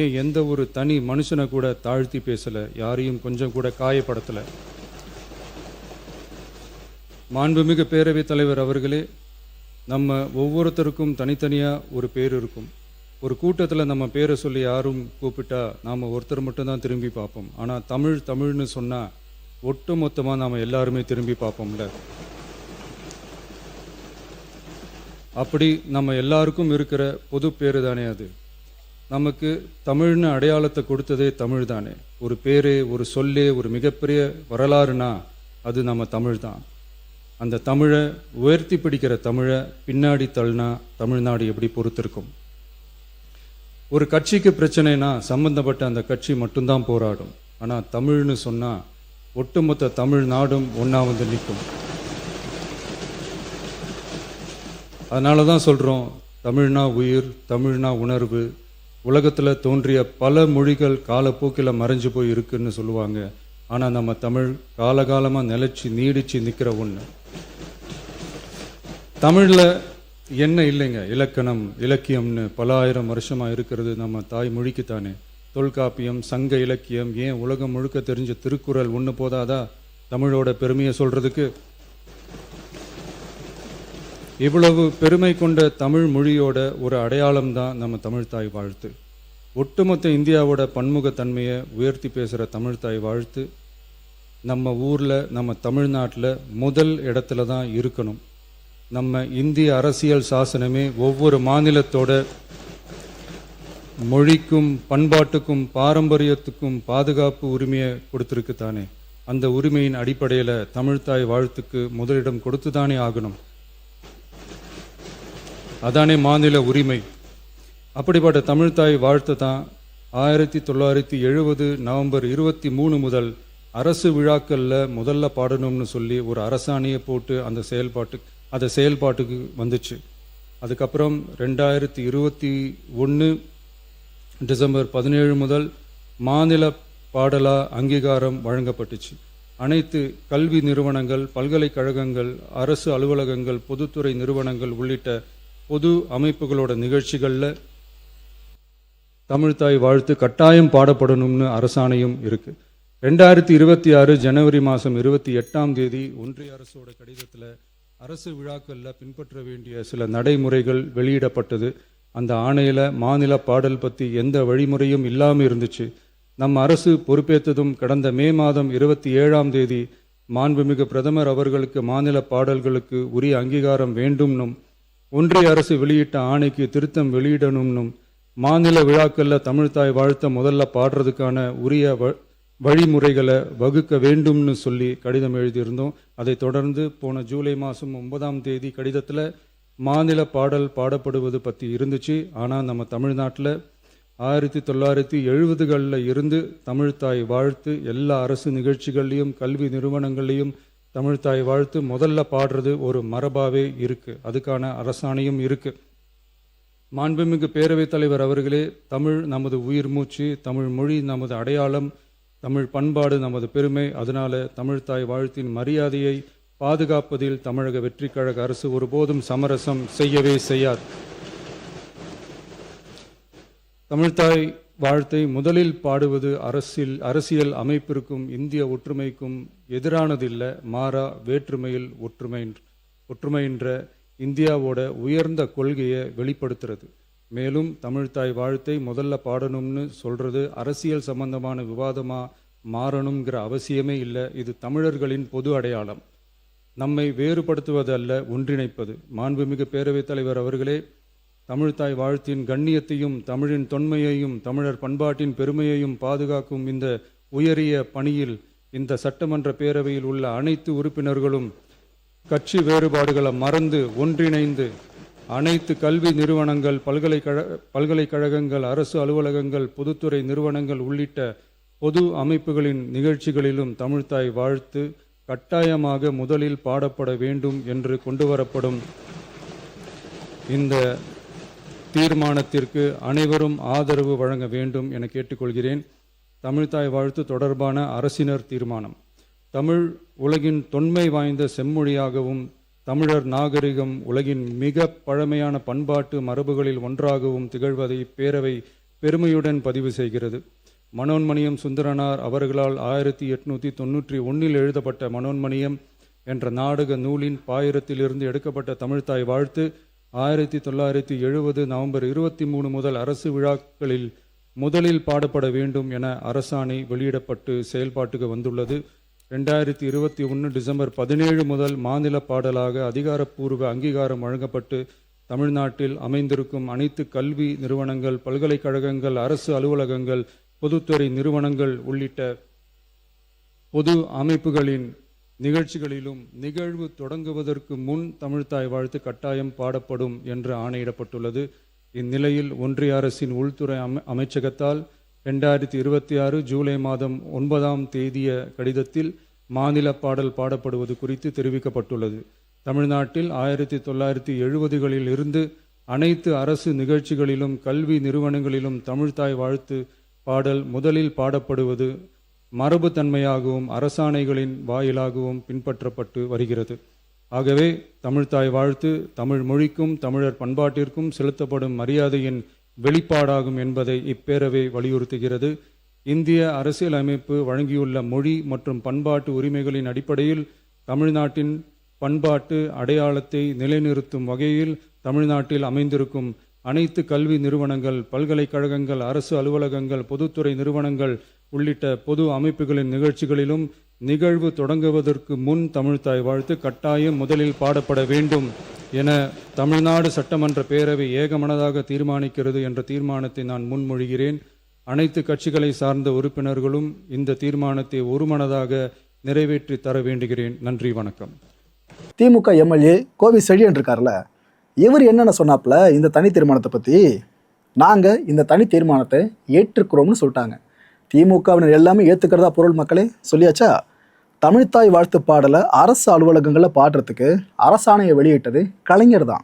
ஏன் எந்த ஒரு தனி மனுஷனை கூட தாழ்த்தி பேசலை, யாரையும் கொஞ்சம் கூட காயப்படுத்தலை. மாண்புமிகு பேரவைத் தலைவர் அவர்களே, நம்ம ஒவ்வொருத்தருக்கும் தனித்தனியாக ஒரு பேர் இருக்கும். ஒரு கூட்டத்தில் நம்ம பேரை சொல்லி யாரும் கூப்பிட்டா நாம் ஒருத்தர் மட்டும்தான் திரும்பி பார்ப்போம். ஆனால் தமிழ்னு சொன்னால் ஒட்டு மொத்தமாக நாம் எல்லாருமே திரும்பி பார்ப்போம்ல. அப்படி நம்ம எல்லாருக்கும் இருக்கிற பொது பேரு தானே அது. நமக்கு தமிழ்னு அடையாளத்தை கொடுத்ததே தமிழ் தானே. ஒரு பேரு, ஒரு சொல்லே, ஒரு மிகப்பெரிய வரலாறுனா அது நம்ம தமிழ் தான். அந்த தமிழை உயர்த்தி பிடிக்கிற தமிழை பின்னாடி தள்ளினா தமிழ்நாடு எப்படி பொறுத்திருக்கும்? ஒரு கட்சிக்கு பிரச்சனைனா சம்பந்தப்பட்ட அந்த கட்சி மட்டும்தான் போராடும். ஆனால் தமிழ்னு சொன்னால் ஒட்டுமொத்த தமிழ்நாடும் ஒன்றா வந்து நிற்கும். அதனால தான் சொல்கிறோம், தமிழ்னா உயிர், தமிழ்னா உணர்வு. உலகத்தில் தோன்றிய பல மொழிகள் காலப்போக்கில் மறைஞ்சு போய் இருக்குன்னு சொல்லுவாங்க. ஆனால் நம்ம தமிழ் காலகாலமாக நிலைச்சி நீடிச்சு நிற்கிற ஒன்று. தமிழில் என்ன இல்லைங்க, இலக்கணம் இலக்கியம்னு பல ஆயிரம் வருஷமாக இருக்கிறது நம்ம தாய் மொழிக்குத்தானே. தொல்காப்பியம், சங்க இலக்கியம், ஏன் உலகம் முழுக்க தெரிஞ்ச திருக்குறள் ஒன்று போதாதா தமிழோட பெருமையை சொல்கிறதுக்கு? இவ்வளவு பெருமை கொண்ட தமிழ் மொழியோட ஒரு அடையாளம் தான் நம்ம தமிழ்தாய் வாழ்த்து. ஒட்டுமொத்த இந்தியாவோட பன்முகத்தன்மையை உயர்த்தி பேசுகிற தமிழ்தாய் வாழ்த்து நம்ம ஊரில், நம்ம தமிழ்நாட்டில் முதல் இடத்துல தான் இருக்கணும். நம்ம இந்திய அரசியல் சாசனமே ஒவ்வொரு மாநிலத்தோட மொழிக்கும் பண்பாட்டுக்கும் பாரம்பரியத்துக்கும் பாதுகாப்பு உரிமையை கொடுத்துருக்கு தானே. அந்த உரிமையின் அடிப்படையில் தமிழ்தாய் வாழ்த்துக்கு முதலிடம் கொடுத்து தானே ஆகணும். அதானே மாநில உரிமை. அப்படிப்பட்ட தமிழ்தாய் வாழ்த்து தான் 1970 நவம்பர் 23 முதல் அரசு விழாக்களில் முதல்ல பாடணும்னு சொல்லி ஒரு அரசாணையை போட்டு அந்த செயல்பாட்டுக்கு வந்துச்சு. அதுக்கப்புறம் 2021 டிசம்பர் 17 முதல் மாநில பாடலா அங்கீகாரம் வழங்கப்பட்டுச்சு. அனைத்து கல்வி நிறுவனங்கள், பல்கலைக்கழகங்கள், அரசு அலுவலகங்கள், பொதுத்துறை நிறுவனங்கள் உள்ளிட்ட பொது அமைப்புகளோட நிகழ்ச்சிகளில் தமிழ்தாய் வாழ்த்து கட்டாயம் பாடப்படணும்னு அரசாணையும் இருக்கு. 2026 ஜனவரி மாதம் 28 ஒன்றிய அரசோட கடிதத்தில் அரசு விழாக்களில் பின்பற்ற வேண்டிய சில நடைமுறைகள் வெளியிடப்பட்டது. அந்த ஆணையில் மாநில பாடல் பற்றி எந்த வழிமுறையும் இல்லாமல் இருந்துச்சு. நம்ம அரசு பொறுப்பேற்றதும் கடந்த மே மாதம் 27 மாண்புமிகு பிரதமர் அவர்களுக்கு மாநில பாடல்களுக்கு உரிய அங்கீகாரம் வேண்டும்னும், ஒன்றிய அரசு வெளியிட்ட ஆணைக்கு திருத்தம் வெளியிடணும்னும், மாநில விழாக்களில் தமிழ்தாய் வாழ்த்த முதல்ல பாடுறதுக்கான உரிய வழிமுறைகளை வகுக்க வேண்டும்னு சொல்லி கடிதம் எழுதியிருந்தோம். அதை தொடர்ந்து போன ஜூலை மாதம் 9 கடிதத்தில் மாநில பாடல் பாடப்படுவது பற்றி இருந்துச்சு. ஆனால் நம்ம தமிழ்நாட்டில் 1970களில் இருந்து தமிழ்தாய் வாழ்த்து எல்லா அரசு நிகழ்ச்சிகள்லையும் கல்வி நிறுவனங்கள்லையும் தமிழ்தாய் வாழ்த்து முதல்ல பாடுறது ஒரு மரபாவே இருக்கு. அதுக்கான அரசாணையும் இருக்கு. மாண்புமிகு பேரவைத் தலைவர் அவர்களே, தமிழ் நமது உயிர் மூச்சு, தமிழ் மொழி நமது அடையாளம், தமிழ் பண்பாடு நமது பெருமை. அதனால தமிழ்தாய் வாழ்த்தின் மரியாதையை பாதுகாப்பதில் தமிழக வெற்றிக் கழக அரசு ஒருபோதும் சமரசம் செய்யவே செய்யாது. தமிழ்தாய் வாழ்த்தை முதலில் பாடுவது அரசியல் அமைப்பிற்கும் இந்திய ஒற்றுமைக்கும் எதிரானதில்லை. மாறா வேற்றுமையில் ஒற்றுமைன்ற இந்தியாவோட உயர்ந்த கொள்கையை வெளிப்படுத்துறது. மேலும் தமிழ்தாய் வாழ்த்தை முதல்ல பாடணும்னு சொல்றது அரசியல் சம்பந்தமான விவாதமாக மாறணுங்கிற அவசியமே இல்லை. இது தமிழர்களின் பொது அடையாளம். நம்மை வேறுபடுத்துவதல்ல, ஒன்றிணைப்பது. மாண்புமிகு பேரவைத் தலைவர் அவர்களே, தமிழ்தாய் வாழ்த்தின் கண்ணியத்தையும் தமிழின் தொன்மையையும் தமிழர் பண்பாட்டின் பெருமையையும் பாதுகாக்கும் இந்த உயரிய பணியில் இந்த சட்டமன்ற பேரவையில் உள்ள அனைத்து உறுப்பினர்களும் கட்சி வேறுபாடுகளை மறந்து ஒன்றிணைந்து அனைத்து கல்வி நிறுவனங்கள், பல்கலைக்கழகங்கள், அரசு அலுவலகங்கள், பொதுத்துறை நிறுவனங்கள் உள்ளிட்ட பொது அமைப்புகளின் நிகழ்ச்சிகளிலும் தமிழ்தாய் வாழ்த்து கட்டாயமாக முதலில் பாடப்பட வேண்டும் என்று கொண்டுவரப்படும் இந்த தீர்மானத்திற்கு அனைவரும் ஆதரவு வழங்க வேண்டும் என கேட்டுக்கொள்கிறேன். தமிழ்தாய் வாழ்த்து தொடர்பான அரசினர் தீர்மானம். தமிழ் உலகின் தொன்மை வாய்ந்த செம்மொழியாகவும் தமிழர் நாகரிகம் உலகின் மிக பழமையான பண்பாட்டு மரபுகளில் ஒன்றாகவும் திகழ்வதை பேரவை பெருமையுடன் பதிவு செய்கிறது. மனோன்மணியம் சுந்தரனார் அவர்களால் 1891 எழுதப்பட்ட மனோன்மணியம் என்ற நாடக நூலின் பாயிரத்திலிருந்து எடுக்கப்பட்ட தமிழ்தாய் வாழ்த்து 1970 நவம்பர் 23 முதல் அரசு விழாக்களில் முதலில் பாடப்பட வேண்டும் என அரசாணை வெளியிடப்பட்டு செயல்பாட்டுக்கு வந்துள்ளது. 2021 டிசம்பர் 17 முதல் மாநில பாடலாக அதிகாரப்பூர்வ அங்கீகாரம் வழங்கப்பட்டு தமிழ்நாட்டில் அமைந்திருக்கும் அனைத்து கல்வி நிறுவனங்கள், பல்கலைக்கழகங்கள், அரசு அலுவலகங்கள், பொதுத்துறை நிறுவனங்கள் உள்ளிட்ட பொது அமைப்புகளின் நிகழ்ச்சிகளிலும் நிகழ்வு தொடங்குவதற்கு முன் தமிழ்த்தாய் வாழ்த்து கட்டாயம் பாடப்படும் என்று ஆணையிடப்பட்டுள்ளது. இந்நிலையில் ஒன்றிய அரசின் உள்துறை அமைச்சகத்தால் 2026 ஜூலை மாதம் 9ஆம் தேதிய கடிதத்தில் மாநில பாடல் பாடப்படுவது குறித்து தெரிவிக்கப்பட்டுள்ளது. தமிழ்நாட்டில் 1970களில் இருந்து அனைத்து அரசு நிகழ்ச்சிகளிலும் கல்வி நிறுவனங்களிலும் தமிழ்த்தாய் வாழ்த்து பாடல் முதலில் பாடப்படுவது மரபுத்தன்மையாகவும் அரசாணைகளின் வாயிலாகவும் பின்பற்றப்பட்டு வருகிறது. ஆகவே தமிழ்த்தாய் வாழ்த்து தமிழ் மொழிக்கும் தமிழர் பண்பாட்டிற்கும் செலுத்தப்படும் மரியாதையின் வெளிப்பாடாகும் என்பதை இப்பேரவை வலியுறுத்துகிறது. இந்திய அரசியலமைப்பு வழங்கியுள்ள மொழி மற்றும் பண்பாட்டு உரிமைகளின் அடிப்படையில் தமிழ்நாட்டின் பண்பாட்டு அடையாளத்தை நிலைநிறுத்தும் வகையில் தமிழ்நாட்டில் அமைந்திருக்கும் அனைத்து கல்வி நிறுவனங்கள், பல்கலைக்கழகங்கள், அரசு அலுவலகங்கள், பொதுத்துறை நிறுவனங்கள் உள்ளிட்ட பொது அமைப்புகளின் நிகழ்ச்சிகளிலும் நிகழ்வு தொடங்குவதற்கு முன் தமிழ்த்தாய் வாழ்த்து கட்டாயம் முதலில் பாடப்பட வேண்டும் என தமிழ்நாடு சட்டமன்ற பேரவை ஏகமனதாக தீர்மானிக்கிறது என்ற தீர்மானத்தை நான் முன்மொழிகிறேன். அனைத்து கட்சிகளை சார்ந்த உறுப்பினர்களும் இந்த தீர்மானத்தை ஒருமனதாக நிறைவேற்றி தர வேண்டுகிறேன். நன்றி, வணக்கம். திமுக எம்எல்ஏ கோவி செழியன் இருக்கார்ல, இவர் என்னென்ன சொன்னாப்புல இந்த தனி தீர்மானத்தை பற்றி, நாங்கள் இந்த தனி தீர்மானத்தை ஏற்றுக்கிறோம்னு சொல்லிட்டாங்க. திமுகவினர் எல்லாமே ஏற்றுக்கிறதா பொருள் மக்களே சொல்லியாச்சா? தமிழ்த்தாய் வாழ்த்து பாடலை அரசு அலுவலகங்களில் பாடுறதுக்கு அரசாணையை வெளியிட்டது கலைஞர் தான்.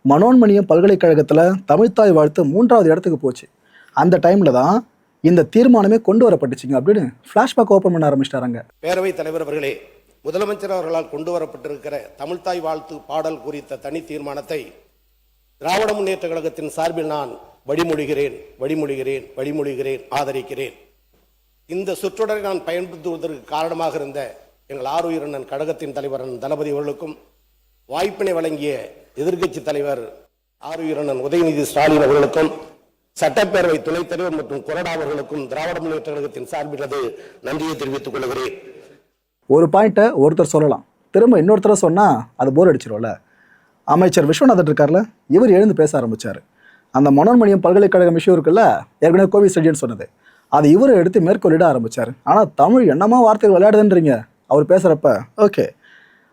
மனோன்மணியம் பல்கலைக்கழகத்தில் தமிழ்த்தாய் வாழ்த்து 3வது இடத்துக்கு போச்சு. அந்த டைமில் தான் இந்த தீர்மானமே கொண்டு வரப்பட்டுச்சுங்க அப்படின்னு ஃப்ளாஷ்பேக் ஓப்பன் பண்ண ஆரம்பிச்சிட்டாங்க. பேரவைத் தலைவர் அவர்களே, முதலமைச்சர் அவர்களால் கொண்டு வரப்பட்டிருக்கிற தமிழ்த்தாய் வாழ்த்து பாடல் குறித்த தனி தீர்மானத்தை திராவிட முன்னேற்ற கழகத்தின் சார்பில் நான் வழிமொழிகிறேன், ஆதரிக்கிறேன். இந்த சொற்றொடரை நான் பயன்படுத்துவதற்கு காரணமாக இருந்த எங்கள் ஆருயிரண்ணன் கழகத்தின் தலைவர் தளபதி அவர்களுக்கும், வாய்ப்பினை வழங்கிய எதிர்க்கட்சி தலைவர் ஆருயிரண்ணன் உதயநிதி ஸ்டாலின் அவர்களுக்கும், சட்டப்பேரவை துணைத் தலைவர் மற்றும் கொறடா அவர்களுக்கும் திராவிட முன்னேற்ற கழகத்தின் சார்பில் நன்றியை தெரிவித்துக் கொள்கிறேன். ஒரு பாயிண்ட்டை ஒருத்தர் சொல்லலாம், திரும்ப இன்னொருத்தர சொன்னால் அது போர் அடிச்சிடும்ல. அமைச்சர் விஸ்வநாதன் இருக்கார்ல, இவர் எழுந்து பேச ஆரம்பித்தார். அந்த மனோன்மணியம் பல்கலைக்கழகம் விஷயம் இருக்குல்ல, ஏற்கனவே கோவி செழியன் சொன்னது, அது இவரை எடுத்து மேற்கொள்ளிட ஆரம்பித்தார். ஆனால் தமிழ் என்னமா வார்த்தைகள் விளையாடுதுன்றீங்க அவர் பேசுகிறப்ப. ஓகே,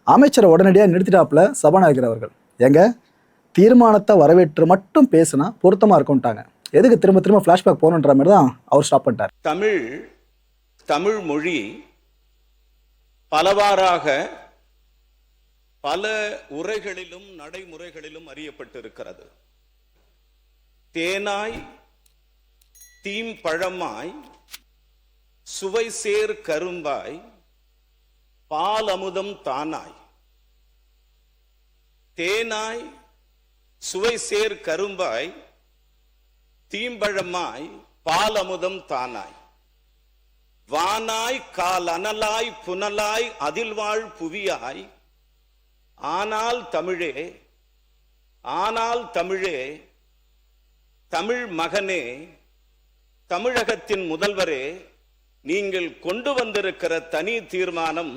அமைச்சரை உடனடியாக நிறுத்திட்டாப்புல சபாநாயகர் அவர்கள். எங்க தீர்மானத்தை வரவேற்று மட்டும் பேசுனா பொருத்தமாக இருக்கும்ட்டாங்க. எதுக்கு திரும்ப திரும்ப ஃப்ளாஷ்பேக் போகணுன்ற மாதிரி தான் அவர் ஸ்டாப் பண்ணிட்டார். தமிழ் மொழி பலவாறாக பல உரைகளிலும் நடைமுறைகளிலும் அறியப்பட்டிருக்கிறது. தேனாய் தீம்பழமாய் சுவை சேர் கரும்பாய் பால் அமுதம் தானாய். தேனாய் சுவை சேர் கரும்பாய் தீம்பழமாய் பால் அமுதம் தானாய். வானாய் கால் அனலாய் புனலாய் அதில் வாழ் புவியாய். ஆனால் தமிழே தமிழ் மகனே, தமிழகத்தின் முதல்வரே, நீங்கள் கொண்டு வந்திருக்கிற தனி தீர்மானம்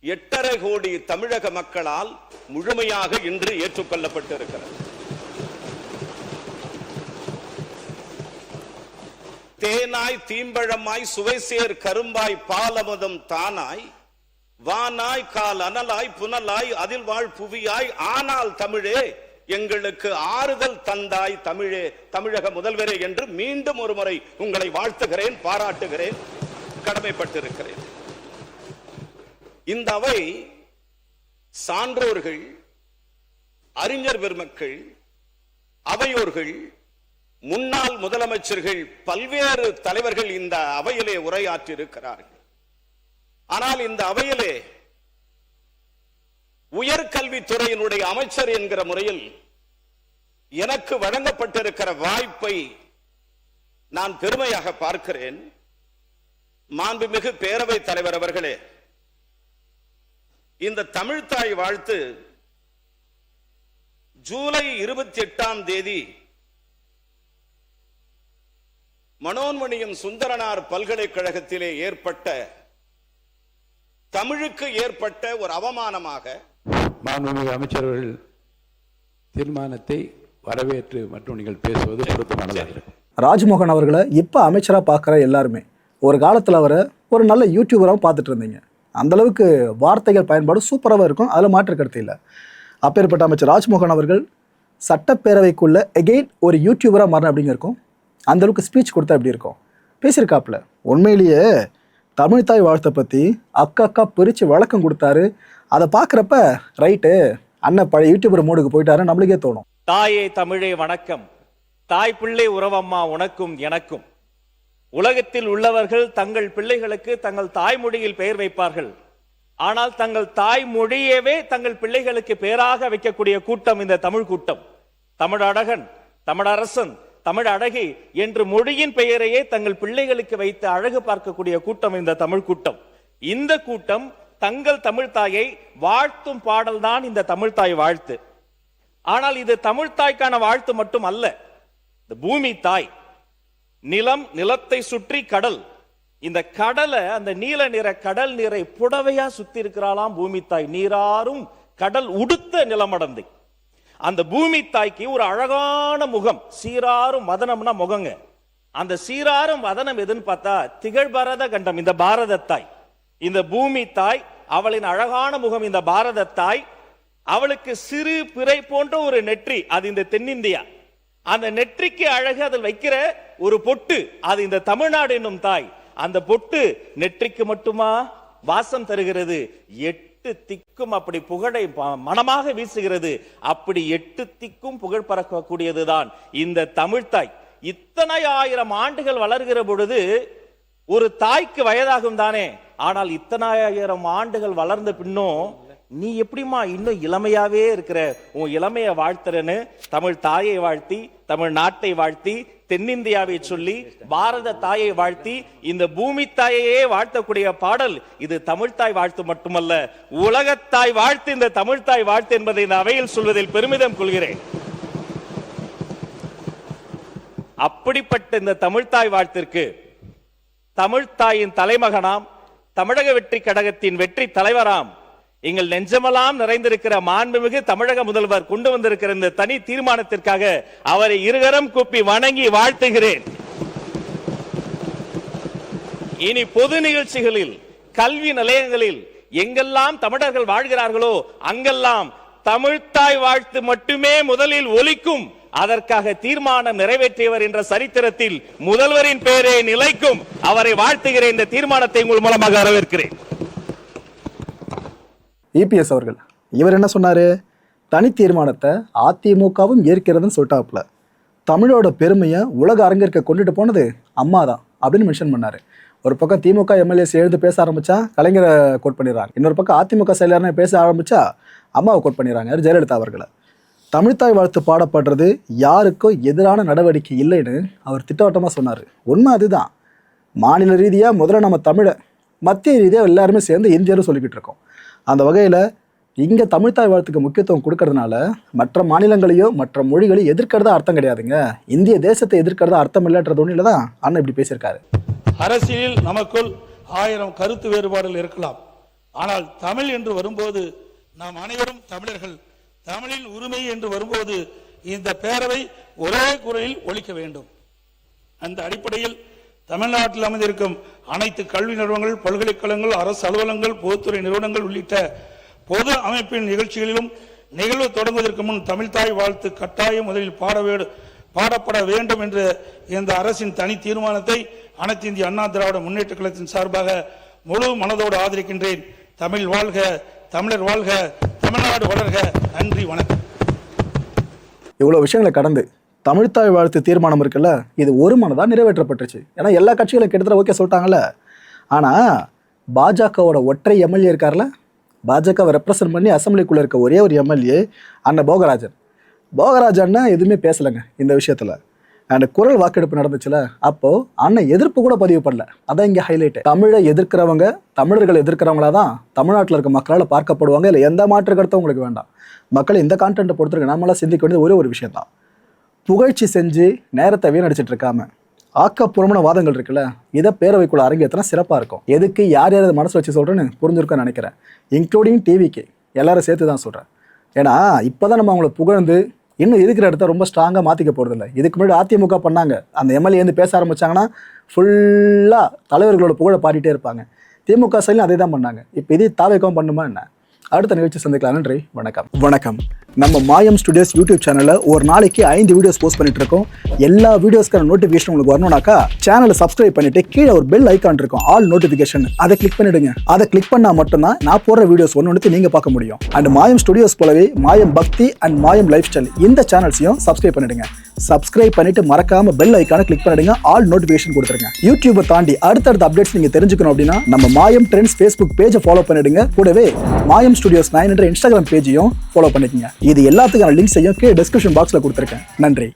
8.5 கோடி தமிழக மக்களால் முழுமையாக இன்று ஏற்றுக்கொள்ளப்பட்டிருக்கிறது. தேனாய் தீம்பழமாய் சுவைசேர் கரும்பாய் பாலமுதம் தானாய். வானாய் கால் அனலாய் புனலாய் அதில் வாழ் புவியாய். ஆனால் தமிழே, எங்களுக்கு ஆறுதல் தந்தாய் தமிழே, தமிழக முதல்வரே என்று மீண்டும் ஒரு முறை உங்களை வாழ்த்துகிறேன், பாராட்டுகிறேன், கடமைப்பட்டிருக்கிறேன். இந்த அவை சான்றோர்கள், அறிஞர் பெருமக்கள், அவையோர்கள், முன்னாள் முதலமைச்சர்கள், பல்வேறு தலைவர்கள் இந்த அவையிலே உரையாற்றி இருக்கிறார்கள். ஆனால் இந்த அவையிலே உயர்கல்வித்துறையினுடைய அமைச்சர் என்கிற முறையில் எனக்கு வழங்கப்பட்டிருக்கிற வாய்ப்பை நான் பெருமையாக பார்க்கிறேன். மாண்புமிகு பேரவை தலைவர் அவர்களே, இந்த தமிழ்த்தாய் வாழ்த்து ஜூலை 28ஆம் தேதி மனோன்மணியம் சுந்தரனார் பல்கலைக்கழகத்திலே ஏற்பட்ட தமிழுக்கு ஏற்பட்ட ஒரு அவமானமாக மாண்புமிகு அமைச்சர்கள் தீர்மானத்தை வரவேற்று மற்றும் நீங்கள் பேசுவது பொருத்தமானதாக இருக்கும். ராஜ்மோகன் அவர்களை இப்போ அமைச்சராக பார்க்குற எல்லாருமே ஒரு காலத்தில் அவரை ஒரு நல்ல யூடியூபராகவும் பார்த்துட்டு இருந்தீங்க. அந்தளவுக்கு வார்த்தைகள் பயன்பாடு சூப்பராகவும் இருக்கும், அதில் மாற்று கருத்து இல்லை. அப்பேற்பட்ட அமைச்சர் ராஜ்மோகன் அவர்கள் சட்டப்பேரவைக்குள்ள எகெயின் ஒரு யூடியூபராக மாறின அப்படிங்க இருக்கும். அந்தளவுக்கு ஸ்பீச் கொடுத்தா எப்படி இருக்கும், பேசியிருக்காப்புல. உண்மையிலேயே தமிழ்தாய் வாழ்த்தை பற்றி அக்கா பிரித்து வழக்கம் கொடுத்தாரு. அதை பார்க்குறப்ப ரைட்டு, அண்ணன் பழைய யூடியூபர் மோடுக்கு போயிட்டாரு நம்மளுக்கே தோணும். தாயே தமிழே வணக்கம், தாய் பிள்ளை உறவம்மா உனக்கும் எனக்கும். உலகத்தில் உள்ளவர்கள் தங்கள் பிள்ளைகளுக்கு தங்கள் தாய்மொழியில் பெயர் வைப்பார்கள். ஆனால் தங்கள் தாய்மொழியவே தங்கள் பிள்ளைகளுக்கு பெயராக வைக்கக்கூடிய கூட்டம் இந்த தமிழ் கூட்டம். தமிழழகன், தமிழரசன், தமிழ் அழகி என்று மொழியின் பெயரையே தங்கள் பிள்ளைகளுக்கு வைத்து அழகு பார்க்கக்கூடிய கூட்டம் இந்த தமிழ் கூட்டம். இந்த கூட்டம் தங்கள் தமிழ் தாயை வாழ்த்தும் பாடல்தான் இந்த தமிழ்தாய் வாழ்த்து. ஆனால் இது தமிழ்தாய்க்கான வாழ்த்து மட்டும் அல்ல. இந்த பூமி தாய், நிலம், நிலத்தை சுற்றி கடல், இந்த கடலை, அந்த நீல நிற கடல் நீரை புடவையா சுத்தி இருக்கிறாளாம் பூமி தாய். நீராறும் கடல் உடுத்த நிலமடந்தை. அந்த பூமி தாய்க்கு ஒரு அழகான முகம், சீராரும் வதனம்னா முகங்க. அந்த சீராரும் வதனம் எதுன்னு பார்த்தா திகழ்பரத கண்டம் இந்த பாரத தாய். இந்த பூமி தாய், அவளின் அழகான முகம் இந்த பாரத தாய். அவளுக்கு சிறு பிறை போன்ற ஒரு நெற்றி, அது இந்த தென்னிந்தியா. அந்த நெற்றிக்கு அழகு அதில் வைக்கிற ஒரு பொட்டு, அது இந்த தமிழ்நாடு என்னும் தாய். அந்த பொட்டு நெற்றிக்கு மட்டுமா வாசம் தருகிறது, 8 திக்கும் அப்படி புகழை மனமாக வீசுகிறது. அப்படி 8 திக்கும் புகழ் பறக்கக்கூடியதுதான் இந்த தமிழ்தாய். இத்தனை ஆயிரம் ஆண்டுகள் வளர்கிற பொழுது ஒரு தாய்க்கு வயதாகும் தானே. ஆனால் இத்தனை ஆயிரம் ஆண்டுகள் வளர்ந்த பின்னும் நீ எப்படிமா இன்னும் இளமையாவே இருக்கிற, உன் இளமைய வாழ்த்துறன்னு தமிழ் தாயை வாழ்த்தி, தமிழ் நாட்டை வாழ்த்தி, தென்னிந்தியாவை சொல்லி, பாரத தாயை வாழ்த்தி, இந்த பூமி தாயையே வாழ்த்தக்கூடிய பாடல் இது தமிழ்தாய் வாழ்த்து மட்டுமல்ல, உலகத்தாய் வாழ்த்து இந்த தமிழ்தாய் வாழ்த்து என்பதை இந்த அவையில் சொல்வதில் பெருமிதம் கொள்கிறேன். அப்படிப்பட்ட இந்த தமிழ்தாய் வாழ்த்திற்கு தமிழ்தாயின் தலைமகனாம், தமிழக வெற்றி கழகத்தின் வெற்றி தலைவராம், எங்கள் நெஞ்சமெல்லாம் நிறைந்திருக்கிற மாண்புமிகு தமிழக முதல்வர் கொண்டு வந்திருக்கிற இந்த தனி தீர்மானத்திற்காக அவரை இருகரம் கூப்பி வணங்கி வாழ்த்துகிறேன். இனி பொது நிகழ்ச்சிகளில், கல்வி நிலையங்களில் எங்கெல்லாம் தமிழர்கள் வாழ்கிறார்களோ அங்கெல்லாம் தமிழ்தாய் வாழ்த்து மட்டுமே முதலில் ஒலிக்கும். அதற்காக தீர்மானம் நிறைவேற்றியவர் என்ற சரித்திரத்தில் முதல்வரின் பெயரே நிலைக்கும். அவரை வாழ்த்துகிறேன். இந்த தீர்மானத்தை உங்கள் மூலமாக வரவேற்கிறேன். இபிஎஸ் அவர்கள் இவர் என்ன சொன்னார், தனி தீர்மானத்தை அதிமுகவும் ஏற்கிறதுன்னு சொல்லிட்டாப்புல. தமிழோட பெருமையை உலக அரங்கிற்கு கொண்டுட்டு போனது அம்மா தான் அப்படின்னு மென்ஷன் பண்ணார். ஒரு பக்கம் திமுக எம்எல்ஏஸ் எழுந்து பேச ஆரம்பித்தா கலைஞரை கோட் பண்ணிடுறாங்க, இன்னொரு பக்கம் அதிமுக செயலர்னு பேச ஆரம்பித்தா அம்மாவை கோட் பண்ணிடுறாங்க, ஜெயலலிதா அவர்களை. தமிழ்தாய் வாழ்த்து பாடப்படுறது யாருக்கும் எதிரான நடவடிக்கை இல்லைன்னு அவர் திட்டவட்டமாக சொன்னார். உண்மை அதுதான். மாநில ரீதியாக முதல்ல நம்ம தமிழை, மத்திய ரீதியாக எல்லாருமே சேர்ந்து இந்தியரும் சொல்லிக்கிட்டு இருக்கோம். அந்த வகையில் இங்கே தமிழ்தாய் வாழ்த்துக்கு முக்கியத்துவம் கொடுக்கறதுனால மற்ற மாநிலங்களையோ மற்ற மொழிகளையும் எதிர்க்கிறதா அர்த்தம் கிடையாதுங்க. இந்திய தேசத்தை எதிர்க்கிறதா அர்த்தம் இல்லைன்றது ஒன்றில் தான் அண்ணன் இப்படி பேசியிருக்காரு. அரசியலில் நமக்குள் 1000 கருத்து வேறுபாடுகள் இருக்கலாம். ஆனால் தமிழ் என்று வரும்போது நாம் அனைவரும் தமிழர்கள். தமிழின் உரிமை என்று வரும்போது இந்த பேரவை ஒரே குரலில் ஒலிக்க வேண்டும். அந்த அடிப்படையில் தமிழ்நாட்டில் அமைந்திருக்கும் அனைத்து கல்வி நிறுவனங்கள், பல்கலைக்கழகங்கள், அரசு அலுவலகங்கள், பொதுத்துறை நிறுவனங்கள் உள்ளிட்ட பொது அமைப்பின் நிகழ்ச்சிகளிலும் நிகழ்வு தொடங்குவதற்கு முன் தமிழ்தாய் வாழ்த்து கட்டாயம் முதலில் பாடப்பட வேண்டும் என்ற இந்த அரசின் தனி தீர்மானத்தை அனைத்து இந்திய அண்ணா திராவிட முன்னேற்ற கழகத்தின் சார்பாக முழு மனதோடு ஆதரிக்கின்றேன். தமிழ் வாழ்க, தமிழர் வாழ்க, தமிழ்நாடு வளர்க. நன்றி, வணக்கம். இவ்வளோ விஷயங்களை கடந்து தமிழ்தாய் வாழ்த்து தீர்மானம் இருக்குல்ல, இது ஒரு மனதாக நிறைவேற்றப்பட்டுருச்சு. ஏன்னா எல்லா கட்சிகளும் கிட்டத்தட்ட ஓகே சொல்லிட்டாங்கல்ல. ஆனால் பாஜகவோட ஒற்றை எம்எல்ஏ இருக்கார்ல, பாஜகவை ரெப்ரசன்ட் பண்ணி அசம்பிளிக்குள்ளே இருக்க ஒரே ஒரு எம்எல்ஏ அண்ணன் போகராஜன். போகராஜன்னா எதுவுமே பேசலைங்க இந்த விஷயத்தில். அண்ட் குரல் வாக்கெடுப்பு நடந்துச்சுல, அப்போது அண்ணன் எதிர்ப்பு கூட பதிவு பண்ணல. அதான் இங்கே ஹைலைட்டு. தமிழை எதிர்க்கிறவங்க, தமிழர்களை எதிர்க்கிறவங்களா தான் தமிழ்நாட்டில் இருக்க மக்களால் பார்க்கப்படுவாங்க. இல்லை எந்த மாற்று கருத்தும் உங்களுக்கு வேண்டாம். மக்கள் இந்த கான்டென்ட்டை பொறுத்திருக்க நம்மளாம் சிந்திக்க வேண்டியது ஒரே ஒரு விஷயம் தான். புகழ்ச்சி செஞ்சு நேரத்தை வீணடிச்சிட்டு இருக்காம ஆக்கப்பூர்வமான வாதங்கள் இருக்குல்ல, இதை பேரவைக்குள்ள அரங்கேற்றினா சிறப்பாக இருக்கும். எதுக்கு யார் யார் மனசு வச்சு சொல்கிறேன்னு புரிஞ்சிருக்கேன்னு நினைக்கிறேன். இன்க்ளூடிங் டிவிக்கு எல்லாரும் சேர்த்து தான் சொல்கிறேன். ஏன்னா இப்போ தான் நம்ம அவங்கள புகழ்ந்து இன்னும் இருக்கிற இடத்த ரொம்ப ஸ்ட்ராங்காக மாற்றிக்க போகிறதில்ல. இதுக்கு முன்னாடி அதிமுக பண்ணாங்க, அந்த எம்எல்ஏ வந்து பேச ஆரம்பித்தாங்கன்னா ஃபுல்லாக தலைவர்களோட புகழை பாடிட்டே இருப்பாங்க. திமுக சைட்லையும் அதே தான் பண்ணாங்க. இப்போ இதே தாவேக்கம் பண்ணுமா என்ன? அடுத்த நிகழ்ச்சி சந்திக்கலாம். நன்றி, வணக்கம். நம்ம மாயம் ஸ்டுடியோஸ் யூடியூப் சேனலில் ஒரு நாளைக்கு 5 வீடியோஸ் போஸ்ட் பண்ணிட்டு இருக்கோம். எல்லா வீடியோஸ்க்கான நோட்டிஃபிகேஷன் உங்களுக்கு வரணும்னாக்கா சேனலை சப்ஸ்கிரைப் பண்ணிட்டு கீழே ஒரு பெல் ஐக்கான் இருக்கும், ஆல் நோட்டிஃபிகேஷன், அதை கிளிக் பண்ணிடுங்க. அதை கிளிக் பண்ணால் மட்டும்தான் நான் போடுற வீடியோஸ் ஒன்று நீங்கள் பார்க்க முடியும். அண்ட் மாயம் ஸ்டுடியோஸ் போலவே மாயம் பக்தி அண்ட் மாயம் லைஃப் ஸ்டைல் இந்த சேனல்ஸையும் சப்ஸ்கிரைப் பண்ணிடுங்க. சப்ஸ்கிரைப் பண்ணிட்டு மறக்காம பெல் ஐக்கானை கிளிக் பண்ணிடுங்க, ஆல் நோட்டிஃபிகேஷன் கொடுத்துருங்க. யூடியூபை தாண்டி அடுத்தடுத்த அப்டேட்ஸ் நீங்க தெரிஞ்சுக்கணும் அப்படின்னா நம்ம மாயம் ட்ரெண்ட்ஸ் ஃபேஸ்புக் பேஜை ஃபாலோ பண்ணிடுங்க. கூடவே மாயம் ஸ்டுடியோஸ் 9 என்ற இன்ஸ்டாகிராம் பேஜையும் ஃபாலோ பண்ணிக்கங்க. இது எல்லாத்துக்கான லிங்க்ஸையும் கீழே டிஸ்கிரிப்ஷன் பாக்ஸ்ல கொடுத்துருக்கேன். நன்றி.